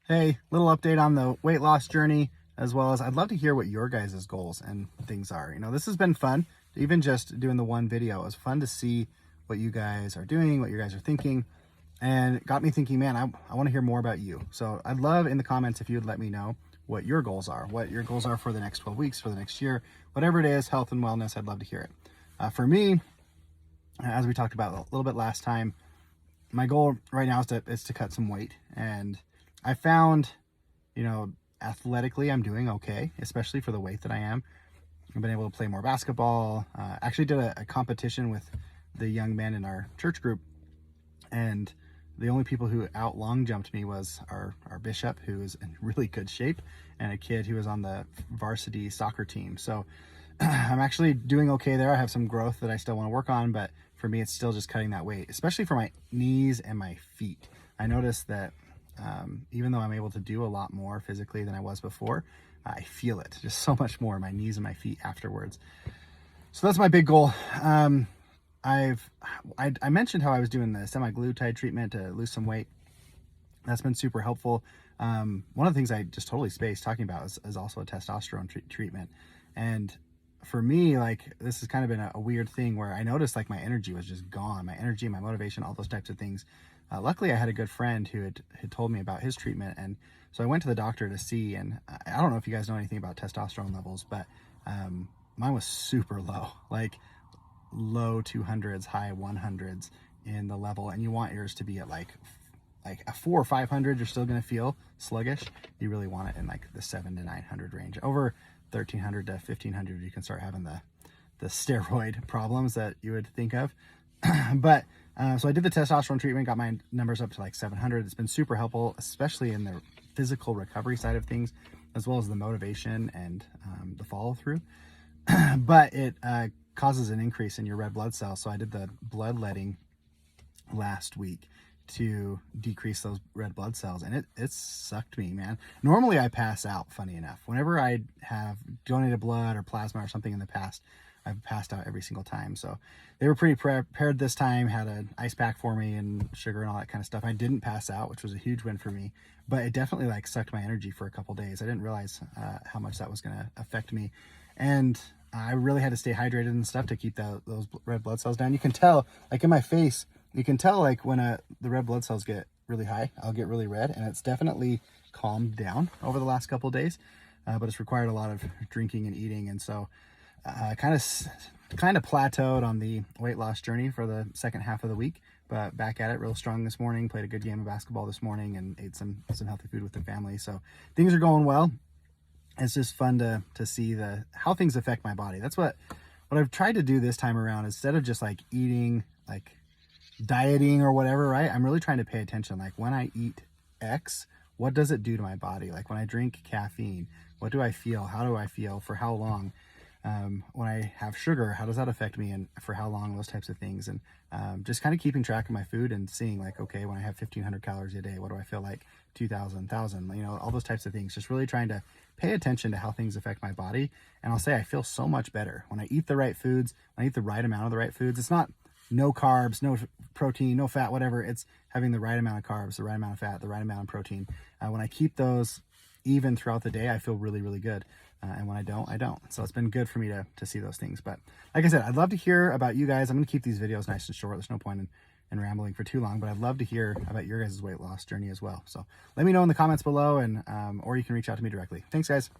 Hey, little update on the weight loss journey, as well as I'd love to hear what your guys' goals and things are. This has been fun. Even just doing the one video, it was fun to see what you guys are doing, what you guys are thinking, and it got me thinking, man, I want to hear more about you. So I'd love in the comments if you would let me know what your goals are, for the next 12 weeks, for the next year, whatever it is, health and wellness. I'd love to hear it. For me, as we talked about a little bit last time, my goal right now is to cut some weight. And I found, athletically, I'm doing okay, especially for the weight that I am. I've been able to play more basketball. Actually did a competition with the young men in our church group. And the only people who out long jumped me was our bishop, who is in really good shape, and a kid who was on the varsity soccer team. So I'm actually doing okay there. I have some growth that I still want to work on, but for me, it's still just cutting that weight, especially for my knees and my feet. I noticed that even though I'm able to do a lot more physically than I was before, I feel it just so much more, my knees and my feet afterwards. So that's my big goal. I mentioned how I was doing the semaglutide treatment to lose some weight. That's been super helpful. One of the things I just totally spaced talking about is also a testosterone treatment. And for me, this has kind of been a weird thing where I noticed my energy was just gone. My energy, my motivation, all those types of things. Luckily, I had a good friend who had told me about his treatment. And so I went to the doctor to see, and I don't know if you guys know anything about testosterone levels, but mine was super low, low 200s, high 100s in the level. And you want yours to be at like a 400 or 500, you're still going to feel sluggish. You really want it in the 700 to 900 range. Over 1300 to 1500, you can start having the steroid problems that you would think of. But so I did the testosterone treatment, got my numbers up to 700. It's been super helpful, especially in the physical recovery side of things, as well as the motivation and the follow through. But it causes an increase in your red blood cells. So I did the bloodletting last week to decrease those red blood cells, and it sucked me, man. Normally I pass out, funny enough. Whenever I have donated blood or plasma or something in the past, I've passed out every single time. So they were pretty prepared this time, had an ice pack for me and sugar and all that kind of stuff. I didn't pass out, which was a huge win for me, but it definitely sucked my energy for a couple days. I didn't realize how much that was going to affect me. And I really had to stay hydrated and stuff to keep those red blood cells down. You can tell, in my face, you can tell when the red blood cells get really high, I'll get really red, and it's definitely calmed down over the last couple of days. But it's required a lot of drinking and eating, and so kind of plateaued on the weight loss journey for the second half of the week. But back at it real strong this morning. Played a good game of basketball this morning and ate some healthy food with the family. So things are going well. It's just fun to see how things affect my body. That's what I've tried to do this time around. Instead of just eating, dieting or whatever, right? I'm really trying to pay attention. When I eat X, what does it do to my body? When I drink caffeine, what do I feel? How do I feel? For how long? When I have sugar, how does that affect me, and for how long? Those types of things. And just kind of keeping track of my food and seeing okay, when I have 1500 calories a day, what do I feel like? 2000, 1000, all those types of things. Just really trying to pay attention to how things affect my body. And I'll say I feel so much better when I eat the right foods, when I eat the right amount of the right foods. It's not no carbs, no protein, no fat, whatever. It's having the right amount of carbs, the right amount of fat, the right amount of protein. When I keep those even throughout the day, I feel really, really good. And when I don't, I don't. So it's been good for me to see those things. But like I said, I'd love to hear about you guys. I'm going to keep these videos nice and short. There's no point in rambling for too long, but I'd love to hear about your guys' weight loss journey as well. So let me know in the comments below, and or you can reach out to me directly. Thanks, guys.